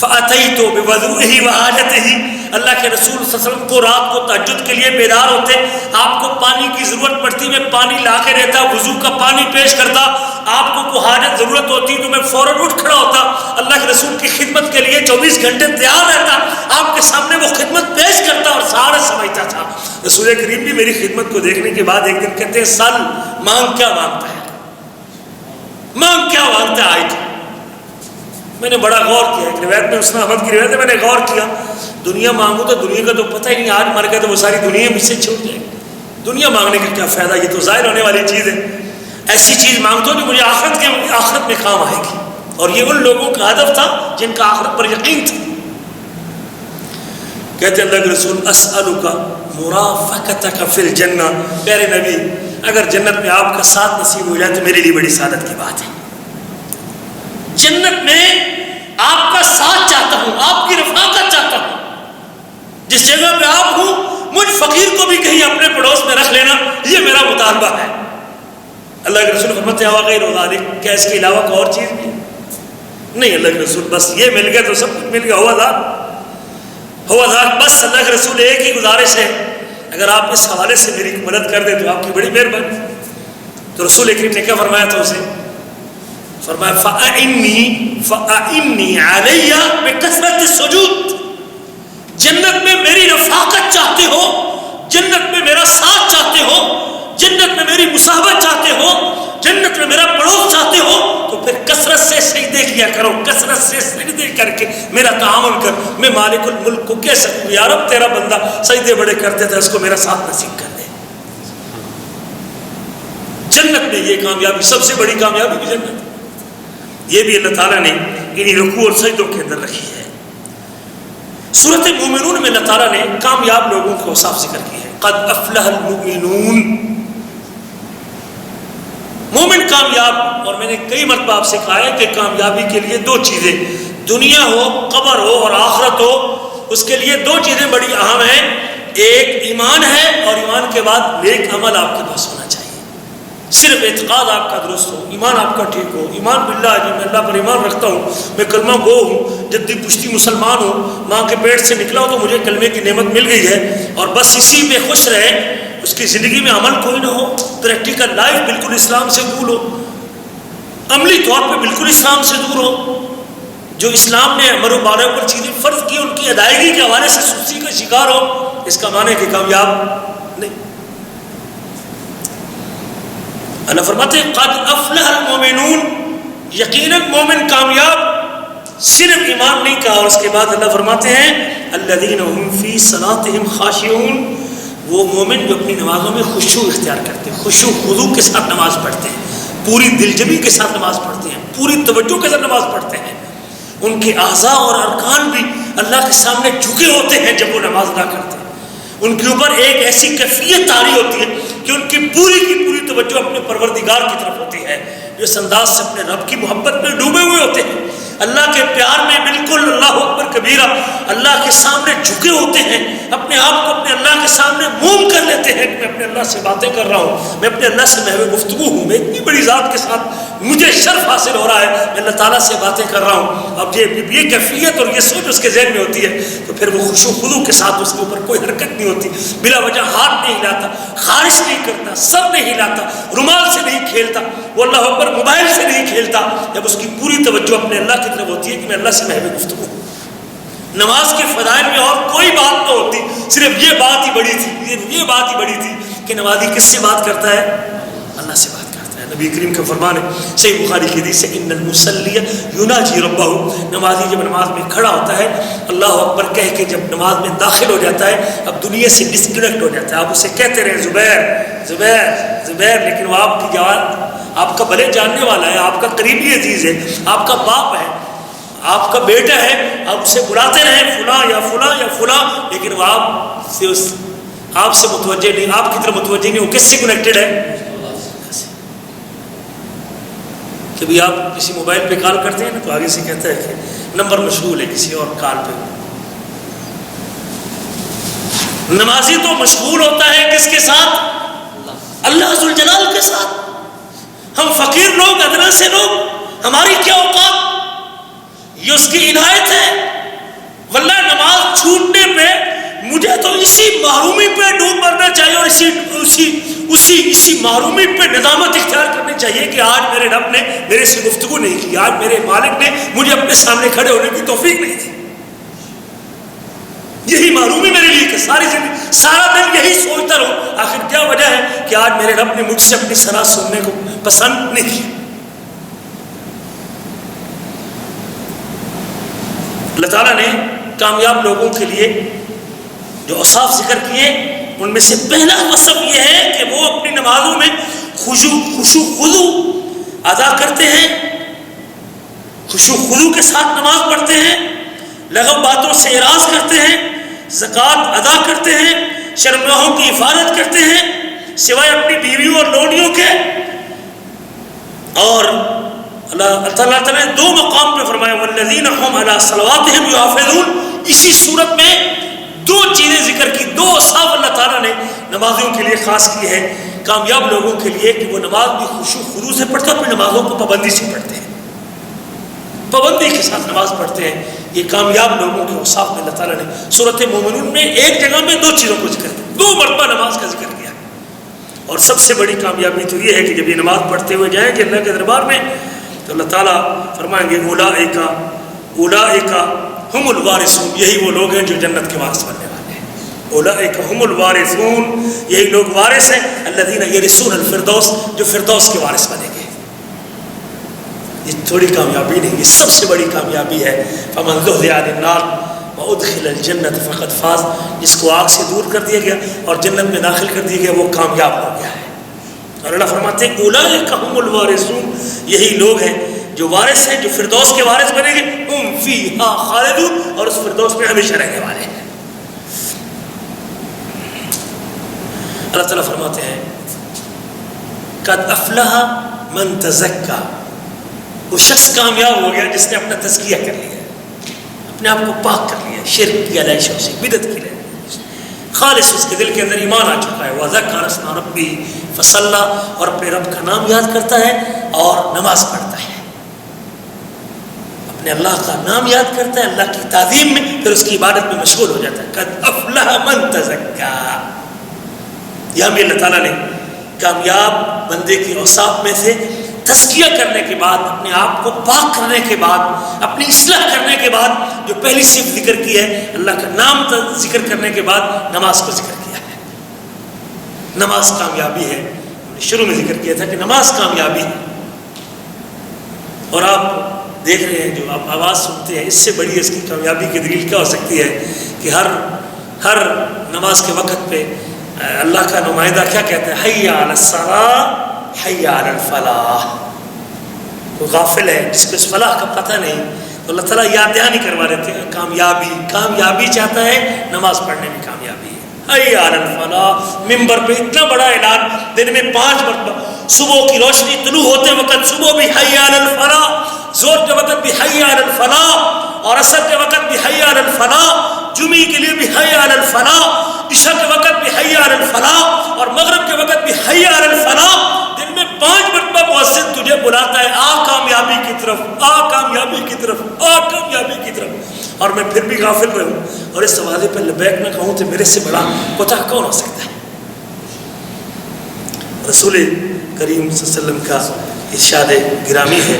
فَأَتَيْتُ بِوَضُوئِهِ وَحَاجَتِهِ، اللہ کے رسول صلی اللہ علیہ وسلم کو رات کو تہجد کے لیے بیدار ہوتے، آپ کو پانی کی ضرورت پڑتی، میں پانی لا کے دیتا، وضو کا پانی پیش کرتا، آپ کو کوئی حاجت ضرورت ہوتی تو میں فوراً اٹھ کھڑا ہوتا، اللہ کے رسول کی خدمت کے لیے 24 گھنٹے تیار رہتا، آپ کے سامنے وہ خدمت پیش کرتا اور سارا سمجھتا تھا۔ رسول کریم بھی میری خدمت کو دیکھنے کے بعد ایک دن کہتے ہیں سل، مانگ کیا مانگتا ہے، مانگ کیا مانگتا ہے آج؟ میں نے بڑا غور کیا، ایک روایت میں مسند احمد کی روایت ہے، میں نے غور کیا، دنیا مانگو تو دنیا کا تو پتہ ہی نہیں، آج مر گئے تو وہ ساری دنیا مجھ سے چھوٹ جائے گی، دنیا مانگنے کا کیا فائدہ، یہ تو ظاہر ہونے والی چیز ہے، ایسی چیز مانگتا ہوں جو مجھے آخرت میں کام آئے گی، اور یہ ان لوگوں کا ہدف تھا جن کا آخرت پر یقین تھا۔ کہتے اللہ کے رسول اسألک مرافقتک فی الجنہ، پیارے نبی اگر جنت میں آپ کا ساتھ نصیب ہو جائے تو میرے لیے بڑی سعادت کی بات ہے، جنت میں آپ کا ساتھ چاہتا ہوں، آپ کی رفاقت چاہتا ہوں، جس جگہ پہ آپ ہوں مجھ فقیر کو بھی کہیں اپنے پڑوس میں رکھ لینا، یہ میرا مطالبہ ہے۔ اللہ کے رسول فرماتے ہیں وغیر ذالک، کیا اس کے علاوہ کوئی اور چیز بھی نہیں؟ اللہ کے رسول بس یہ مل گیا تو سب کچھ مل گیا، ہوا ذات، بس اللہ کے رسول ایک ہی گزارش ہے، اگر آپ اس حوالے سے میری مدد کر دیں تو آپ کی بڑی مہربانی۔ تو رسول کریم نے کیا فرمایا تھا اسے؟ فرمایا فَأَعِنِّي عَلَيَّ بِكَثْرَةِ السُّجُودِ، جنت میں میری رفاقت چاہتے ہو، جنت میں میرا ساتھ چاہتے ہو، جنت میں میری مصاحبت چاہتے ہو، جنت میں میرا پڑوس چاہتے ہو تو پھر کثرت سے سجدے کیا کرو، کثرت سے سجدے کر کے میرا تعاون کر۔ میں مالک الملک کو کہہ سکوں یا رب تیرا بندہ سجدے بڑے کرتے تھے، اس کو میرا ساتھ نصیب کر دے۔ جنت میں یہ کامیابی سب سے بڑی کامیابی بھی جنت ہے، یہ بھی اللہ تعالیٰ نے انہی رکوع اور سجدوں کے اندر رکھی ہے۔ سورۃ مومنون میں اللہ تعالیٰ نے کامیاب لوگوں کو صاف ذکر کی ہے، قد افلح المؤمنون، مومن کامیاب۔ اور میں نے کئی مرتبہ آپ سے کہا ہے کہ کامیابی کے لیے دو چیزیں، دنیا ہو، قبر ہو اور آخرت ہو، اس کے لیے دو چیزیں بڑی اہم ہیں، ایک ایمان ہے اور ایمان کے بعد نیک عمل آپ کے پاس ہونا چاہیے۔ صرف اعتقاد آپ کا درست ہو، ایمان آپ کا ٹھیک ہو، ایمان باللہ جی میں اللہ پر ایمان رکھتا ہوں، میں کلمہ گو ہوں، جدی پشتی مسلمان ہوں، ماں کے پیٹ سے نکلا ہوں تو مجھے کلمے کی نعمت مل گئی ہے، اور بس اسی پہ خوش رہے، اس کی زندگی میں عمل کوئی نہ ہو، پریکٹیکل لائف بالکل اسلام سے دور ہو، عملی طور پہ بالکل اسلام سے دور ہو، جو اسلام نے امر و معروف پر چیزیں فرض کی ان کی ادائیگی کے حوالے سے سستی کا شکار ہو، اس کا معنی کہ کامیاب نہیں۔ اللہ فرماتے ہیں قد افلح المؤمنون، یقیناً مومن کامیاب، صرف ایمان نہیں کہا، اور اس کے بعد اللہ فرماتے ہیں الذین هم فی صلاتهم خاشعون، وہ مومن جو اپنی نمازوں میں خشوع اختیار کرتے ہیں، خشوع خضوع کے ساتھ نماز پڑھتے ہیں، پوری دلجمی کے ساتھ نماز پڑھتے ہیں، پوری توجہ کے ساتھ نماز پڑھتے ہیں، ان کے اعضاء اور ارکان بھی اللہ کے سامنے جھکے ہوتے ہیں جب وہ نماز ادا کرتے ہیں، ان کے اوپر ایک ایسی کیفیت طاری ہوتی ہے کہ ان کی پوری توجہ اپنے پروردگار کی طرف ہوتی ہے، جو اس انداز سے اپنے رب کی محبت میں ڈوبے ہوئے ہوتے ہیں، اللہ کے پیار میں بالکل اللہ اکبر کبیرہ اللہ کے سامنے جھکے ہوتے ہیں، اپنے آپ کو اپنے اللہ کے سامنے موم کر لیتے ہیں کہ میں اپنے اللہ سے باتیں کر رہا ہوں، میں اپنے اللہ سے محو گفتگو ہوں، میں اتنی بڑی ذات کے ساتھ مجھے شرف حاصل ہو رہا ہے، میں اللہ تعالیٰ سے باتیں کر رہا ہوں۔ اب یہ کیفیت اور یہ سوچ اس کے ذہن میں ہوتی ہے تو پھر وہ خشوع خضوع کے ساتھ اس کے اوپر کوئی حرکت نہیں ہوتی، بلا وجہ ہاتھ نہیں ہلاتا، خارش نہیں کرتا، سر نہیں ہلاتا، رومال سے نہیں کھیلتا، وہ اللہ اکبر موبائل سے نہیں کھیلتا، جب اس کی پوری توجہ اپنے اللہ کی طرف ہوتی ہے کہ میں اللہ سے محو گفتگو ہوں۔ نماز کے فضائل میں اور کوئی بات نہ ہوتی، صرف یہ بات ہی بڑی تھی، یہ بات ہی بڑی تھی کہ نمازی کس سے بات کرتا ہے؟ اللہ سے بات کرتا ہے۔ نبی کریم کا فرمان ہے صحیح بخاری کی حدیث ہے ان المصلی یناجی ربہ، نمازی جب نماز میں کھڑا ہوتا ہے اللہ اکبر کہہ کے جب نماز میں داخل ہو جاتا ہے اب دنیا سے ڈسکنیکٹ ہو جاتا ہے. آپ اسے کہتے رہے زبیر زبیر زبیر، لیکن وہ آپ کی جوان آپ کا بھلے جاننے والا ہے، آپ کا قریبی عزیز ہے، آپ کا باپ ہے، آپ کا بیٹا ہے، آپ اسے بلاتے رہیں فلاں یا فلاں یا فلاں، لیکن وہ آپ سے متوجہ نہیں، آپ کی طرف متوجہ نہیں. وہ کس سے کنیکٹڈ ہے؟ کبھی آپ کسی موبائل پہ کال کرتے ہیں نا تو آگے سے کہتا ہے کہ نمبر مشغول ہے کسی اور کال پہ. نمازی تو مشغول ہوتا ہے کس کے ساتھ؟ اللہ ذوالجلال کے ساتھ. ہم فقیر لوگ، ادنا سے لوگ، ہماری کیا اوقات؟ یہ اس کی عنایت ہے. واللہ نماز چھوٹنے پہ مجھے تو اسی محرومی پہ ڈوب مرنا چاہیے اور اسی محرومی پہ ندامت اختیار کرنی چاہیے کہ آج میرے رب نے میرے سے گفتگو نہیں کی، آج میرے مالک نے مجھے اپنے سامنے کھڑے ہونے کی توفیق نہیں دی. یہی محرومی میرے لیے کہ ساری زندگی سارا دن یہی سوچتا رہوں آخر کیا وجہ ہے کہ آج میرے رب نے مجھ سے اپنی صلاح سننے کو پسند نہیں کی. اللہ تعالیٰ نے کامیاب لوگوں کے لیے جو اوصاف ذکر کیے ان میں سے پہلا وصف یہ ہے کہ وہ اپنی نمازوں میں خشوع خضوع ادا کرتے ہیں، خشوع خضوع کے ساتھ نماز پڑھتے ہیں، لغو باتوں سے اعراض کرتے ہیں، زکوٰۃ ادا کرتے ہیں، شرمگاہوں کی حفاظت کرتے ہیں سوائے اپنی بیویوں اور لونڈیوں کے. اور اللہ تعالیٰ نے دو مقام پہ فرمایا والذین هم علی صلواتہم یحافظون. اسی صورت میں دو چیزیں ذکر کی، دو اوصاف اللہ تعالیٰ نے نمازیوں کے لیے خاص کی ہے کامیاب لوگوں کے لیے کہ وہ نماز بھی خشوع خضوع سے پڑھتے ہیں، اپنی نمازوں کو پابندی سے پڑھتے ہیں، پابندی کے ساتھ نماز پڑھتے ہیں. یہ کامیاب لوگوں کے اوصاف میں اللہ تعالیٰ نے سورۃ مومنون میں ایک جگہ میں دو چیزوں کو ذکر کیا، دو مرتبہ نماز کا ذکر کیا. اور سب سے بڑی کامیابی تو یہ ہے کہ جب یہ نماز پڑھتے ہوئے جائیں گے اللہ کے دربار میں تو اللہ تعالیٰ فرمائیں گے اولئک ہم الوارثون، یہی وہ لوگ ہیں جو جنت کے وارث بننے والے ہیں. اولئک ہم الوارثون، یہی لوگ وارث ہیں الذین یرثون الفردوس، جو فردوس کے وارث بنیں گے. یہ تھوڑی کامیابی نہیں، یہ سب سے بڑی کامیابی ہے. فمن زحزح عن النار وادخل الجنۃ فقد فاز، جس کو آگ سے دور کر دیا گیا اور جنت میں داخل کر دیا گیا وہ کامیاب ہو گیا ہے. اور اللہ فرماتے ہیں اولئک ہم الوارثون، یہی لوگ ہیں جو وارث ہیں، جو فردوس کے وارث بنیں گے. ہم فیہا خالدون، اور اس فردوس میں ہمیشہ رہنے والے ہیں. اللہ تعالیٰ فرماتے ہیں قد افلح من تزکا، وہ شخص کامیاب ہو گیا جس نے اپنا تزکیہ کر لیا، اپنے آپ کو پاک کر لیا، شرک کی علیہ سے بدعت کی لے، خالص اس کے دل کے اندر ایمان آ چکا ہے. وذکر اسم ربہ فصلی، اور اپنے رب کا نام یاد کرتا ہے اور نماز پڑھتا ہے. اپنے اللہ کا نام یاد کرتا ہے، اللہ کی تعظیم میں، پھر اس کی عبادت میں مشغول ہو جاتا ہے. قد افلح من تزکا. یہاں بھی اللہ تعالیٰ نے کامیاب بندے کی اوصاف میں سے تزکیہ کرنے کے بعد، اپنے آپ کو پاک کرنے کے بعد، اپنی اصلاح کرنے کے بعد جو پہلی صفت ذکر کی ہے اللہ کا نام ذکر کرنے کے بعد نماز کو ذکر کیا ہے. نماز کامیابی ہے. شروع میں ذکر کیا تھا کہ نماز کامیابی ہے. اور آپ دیکھ رہے ہیں جو آپ آواز سنتے ہیں، اس سے بڑی اس کی کامیابی کی دلیل کیا ہو سکتی ہے کہ ہر نماز کے وقت پہ اللہ کا نمائندہ کیا کہتا ہے؟ حی علی الصلاۃ حی علی الفلاح. وہ غافل ہے جس کو اس فلاح کا پتہ نہیں، تو اللہ تعالیٰ یاد دہانی کروا دیتے ہیں کامیابی چاہتا ہے، نماز پڑھنے میں کامیابی ہے. حی علی الفلاح. ممبر پہ اتنا بڑا اعلان، دن میں 5 مرتبہ، صبح کی روشنی طلوع ہوتے وقت صبح بھی حی علی الفلاح، زور کے وقت بھی حی علی الفلاح، اور عصر کے وقت بھی حی علی الفلاح، جمعے کے لیے بھی حی علی الفلاح، عشاء کے وقت بھی حی علی الفلاح، اور مغرب کے وقت بھی حی علی الفلاح. دن میں 5 مرتبہ مؤذن تجھے بلاتا ہے، آ کامیابی کی طرف، آ کامیابی کی طرف، آ کامیابی کی طرف، اور میں پھر بھی غافل رہوں اور اس سوالے پہ لبیک نہ کہوں تو میرے سے بڑا کوتاہ کون ہو سکتا ہے. رسول کریم صلی اللہ علیہ وسلم کا ارشاد گرامی ہے،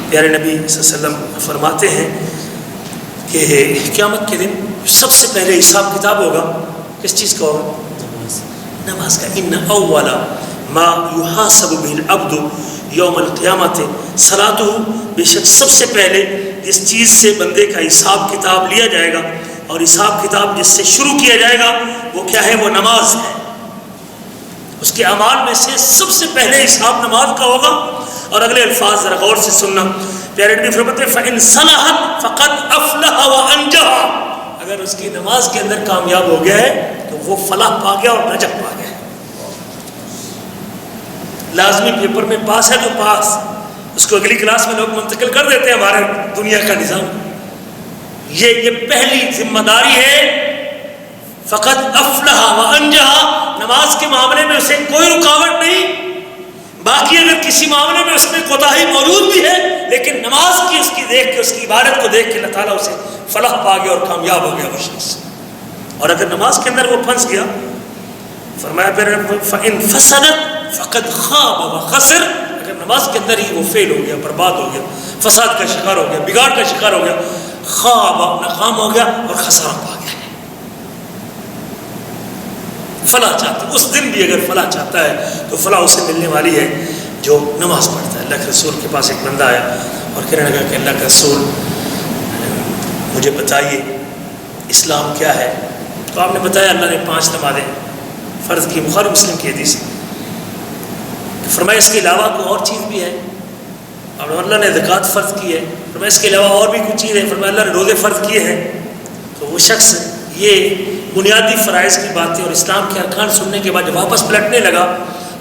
پیارے نبی صلی اللہ علیہ وسلم فرماتے ہیں کہ قیامت کے دن سب سے پہلے حساب کتاب ہوگا کس چیز کا ہوگا؟ نماز کا. ان اول ما يحاسب به العبد یوم القیامت صلاۃ، بے شک سب سے پہلے جس چیز سے بندے کا حساب کتاب لیا جائے گا اور حساب کتاب جس سے شروع کیا جائے گا وہ کیا ہے؟ وہ نماز ہے۔ اس کے اعمال میں سے سب سے پہلے حساب نماز کا ہوگا۔ اور اگلے الفاظ ذرا غور سے سننا، پیارے نبی فرماتے ہیں فَإِن صَلَحَتْ فَقَدْ أَفْلَحَ وَأَنجَحَ، اگر اس کی نماز کے اندر کامیاب ہو گیا ہے تو وہ فلاح پا گیا اور نجات پا گیا۔ لازمی پیپر میں پاس ہے تو پاس، اس کو اگلی کلاس میں لوگ منتقل کر دیتے ہیں، ہمارے دنیا کا نظام۔ یہ پہلی ذمہ داری ہے، فقط افلح و انجح، نماز کے معاملے میں اسے کوئی رکاوٹ نہیں۔ باقی اگر کسی معاملے میں اس میں کوتاہی موجود بھی ہے، لیکن نماز کی اس کی دیکھ کے، اس کی عبادت کو دیکھ کے اللہ تعالیٰ اسے فلاح پا گیا اور کامیاب ہو گیا وہ شخص۔ اور اگر نماز کے اندر وہ پھنس گیا، فرمایا پھر فَإِن فَسَدَتْ فَقَدْ خَابَ وَخَسِرَ، اگر نماز کے اندر ہی وہ فیل ہو گیا، برباد ہو گیا، فساد کا شکار ہو گیا، بگاڑ کا شکار ہو گیا، خواب ناکام ہو گیا اور خسارہ پا گیا۔ فلاح چاہتا ہے، اس دن بھی اگر فلاح چاہتا ہے تو فلاح اسے ملنے والی ہے جو نماز پڑھتا ہے۔ اللہ کے رسول کے پاس ایک بندہ آیا اور کہنے لگا کہ اللہ کے رسول مجھے بتائیے اسلام کیا ہے؟ تو آپ نے بتایا اللہ نے 5 نمازیں فرض کی، بخاری مسلم کی حدیث ہے۔ فرمایا اس کے علاوہ کوئی اور چیز بھی ہے؟ اور اللہ نے زکوٰۃ فرض کی ہے۔ فرمایا اس کے علاوہ اور بھی کچھ چیز ہے؟ فرمایا اللہ نے روزے فرض کیے ہیں۔ تو وہ شخص یہ بنیادی فرائض کی باتیں اور اسلام کے ارکان سننے کے بعد جب واپس پلٹنے لگا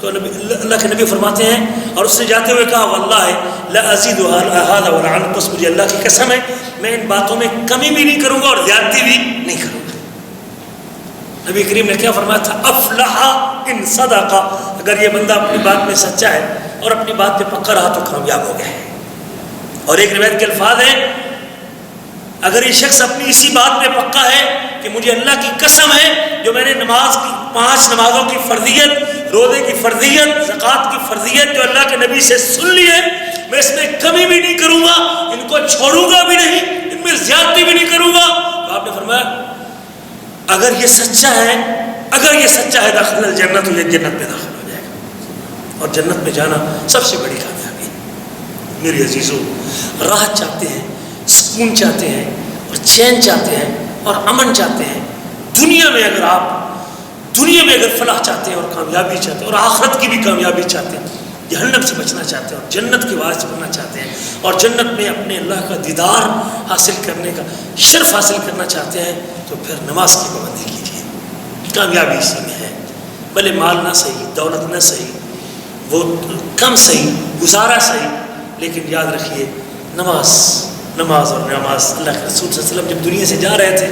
تو اللہ کے نبی فرماتے ہیں، اور اس نے جاتے ہوئے کہا واللہ لا ازید هذا ولا انقص، مجھے اللہ کی قسم ہے میں ان باتوں میں کمی بھی نہیں کروں گا اور زیادتی بھی نہیں کروں گا۔ نبی کریم نے کیا فرمایا تھا؟ افلح ان صدق، اگر یہ بندہ اپنی بات میں سچا ہے اور اپنی بات پہ پکا رہا تو کامیاب ہو گیا ہے۔ اور ایک روایت کے الفاظ ہیں اگر یہ شخص اپنی اسی بات پہ پکا ہے کہ مجھے اللہ کی قسم ہے جو میں نے نماز کی 5 نمازوں کی فرضیت، روزے کی فرضیت، زکوٰۃ کی فرضیت جو اللہ کے نبی سے سن لی ہے، میں اس میں کمی بھی نہیں کروں گا، ان کو چھوڑوں گا بھی نہیں، ان میں زیادتی بھی نہیں کروں گا۔ تو آپ نے فرمایا اگر یہ سچا ہے داخل الجنت، یہ جنت میں داخل ہو جائے گا۔ اور جنت میں جانا سب سے بڑی کامیابی ہے۔ میرے عزیزوں، راحت چاہتے ہیں، سکون چاہتے ہیں اور چین چاہتے ہیں اور امن چاہتے ہیں۔ دنیا میں اگر فلاح چاہتے ہیں اور کامیابی چاہتے ہیں اور آخرت کی بھی کامیابی چاہتے ہیں، جہنم سے بچنا چاہتے ہیں اور جنت کی وارث بننا چاہتے ہیں اور جنت میں اپنے اللہ کا دیدار حاصل کرنے کا شرف حاصل کرنا چاہتے ہیں، تو پھر نماز کی پابندی کیجیے۔ کامیابی اسی میں ہے، بھلے مال نہ صحیح، دولت نہ صحیح، وہ کم صحیح، گزارا صحیح، لیکن یاد رکھیے نماز اور نماز۔ اللہ کے رسول صلی اللہ علیہ وسلم جب دنیا سے جا رہے تھے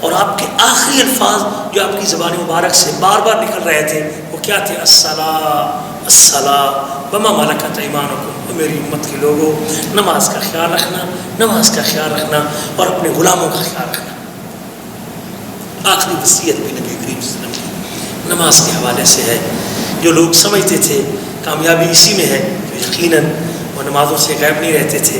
اور آپ کے آخری الفاظ جو آپ کی زبان مبارک سے بار بار نکل رہے تھے وہ کیا تھے؟ الصلاۃ وما ملکت ایمانکم، میری امت کے لوگوں نماز کا خیال رکھنا اور اپنے غلاموں کا خیال رکھنا۔ آخری وصیت بھی نبی کریم صلی اللہ علیہ وسلم کی نماز کے حوالے سے ہے۔ جو لوگ سمجھتے تھے کامیابی اسی میں ہے، تو یقیناً وہ نمازوں سے غائب نہیں رہتے تھے،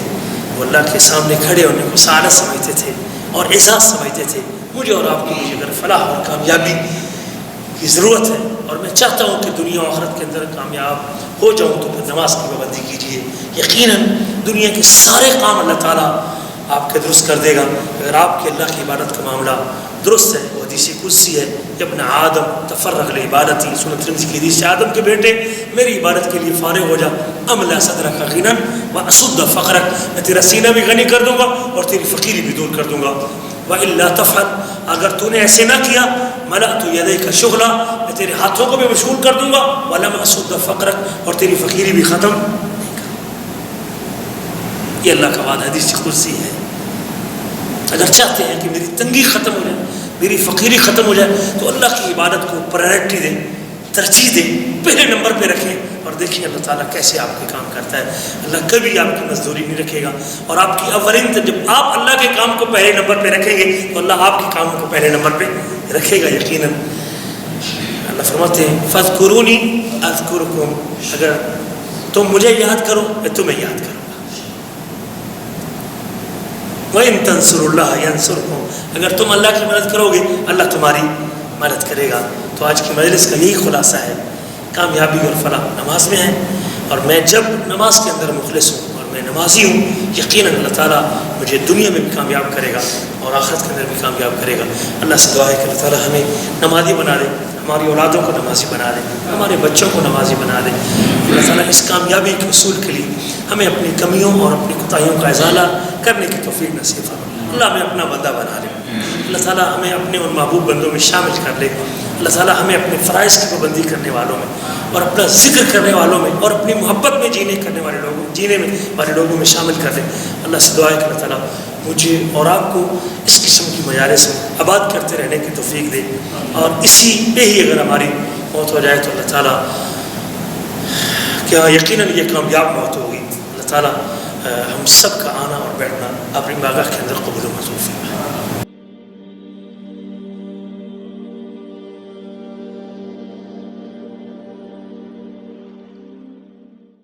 وہ اللہ کے سامنے کھڑے ہونے کو سعادت سمجھتے تھے اور اعزاز سمجھتے تھے۔ مجھے اور آپ کی اگر فلاح اور کامیابی کی ضرورت ہے اور میں چاہتا ہوں کہ دنیا و آخرت کے اندر کامیاب ہو جاؤں، تو پھر نماز کی پابندی کیجیے۔ یقیناً دنیا کے سارے کام اللہ تعالیٰ آپ کے درست کر دے گا اگر آپ کی اللہ کی عبادت کا معاملہ درست ہے۔ وہ حدیث قدسی ہے کہ ابن آدم تفرغ لعبادتی، سنن ترمذی کی حدیث ہے، آدم کے بیٹے میری عبادت کے لیے فارغ ہو جا، املا صدرک غنی واسد فقرک، میں تیرا سینہ بھی غنی کر دوں گا اور تیری فقیری بھی دور کر دوں گا۔ وَإِلَّا تَفْعَلْ، اگر تو نے ایسے نہ کیا، مَلَأْتُ يَدَيْكَ شُغْلًا، میں تیرے ہاتھوں کو بھی مشغول کر دوں گا، وَلَمْ أَسُدَّ فَقْرَكَ، اور تیری فقیری بھی ختم نہیں کروں۔ یہ اللہ کا وعدہ حدیث قدسی ہے۔ اگر چاہتے ہیں کہ میری تنگی ختم ہو جائے، میری فقیری ختم ہو جائے، تو اللہ کی عبادت کو پرائرٹی دیں، ترجیح دیں، پہلے نمبر پہ رکھیں اور دیکھیں اللہ تعالیٰ کیسے آپ کے کام کرتا ہے۔ اللہ کبھی آپ کی مزدوری نہیں رکھے گا، اور آپ کی اولین جب آپ اللہ کے کام کو پہلے نمبر پہ رکھیں گے تو اللہ آپ کے کاموں کو پہلے نمبر پہ رکھے گا یقیناً۔ اللہ فرماتے ہیں فاذکرونی اذکرکم، اگر تم مجھے یاد کرو میں تمہیں یاد کروں گا۔ وَإِن تَنْصُرُوا اللَّهَ يَنْصُرْكُمْ، اگر تم اللہ کی مدد کرو گے اللہ تمہاری مدد کرے گا۔ تو آج کی مجلس کا یہی خلاصہ ہے، کامیابی اور فلاح نماز میں ہے، اور میں جب نماز کے اندر مخلص ہوں اور میں نمازی ہوں، یقیناً اللہ تعالیٰ مجھے دنیا میں بھی کامیاب کرے گا اور آخرت کے اندر بھی کامیاب کرے گا۔ اللہ سے دعا ہے کہ اللہ تعالیٰ ہمیں نمازی بنا دے، ہماری اولادوں کو نمازی بنا دے، ہمارے بچوں کو نمازی بنا دے۔ اللہ تعالیٰ اس کامیابی کے اصول کے لیے ہمیں اپنی کمیوں اور اپنی کوتاہیوں کا ازالہ کرنے کی توفیق نصیب فرمائے۔ اللہ ہمیں اپنا بندہ بنا لے، اللہ تعالیٰ ہمیں اپنے ان محبوب بندوں میں شامل کر لے، اللہ تعالیٰ ہمیں اپنے فرائض کی پابندی کرنے والوں میں اور اپنا ذکر کرنے والوں میں اور اپنی محبت میں جینے والے لوگوں میں شامل کر لے۔ اللہ سے دعا ہے کہ اللہ تعالیٰ مجھے اور آپ کو اس قسم کی مجالس میں آباد کرتے رہنے کی توفیق دے، اور اسی پہ ہی اگر ہماری موت ہو جائے تو اللہ تعالیٰ کیا یقیناً یہ کامیاب موت ہوگی۔ اللہ تعالیٰ ہم سب کا آنا اور بیٹھنا اپنی بارگاہ کے اندر قبول و منظور فرمائے۔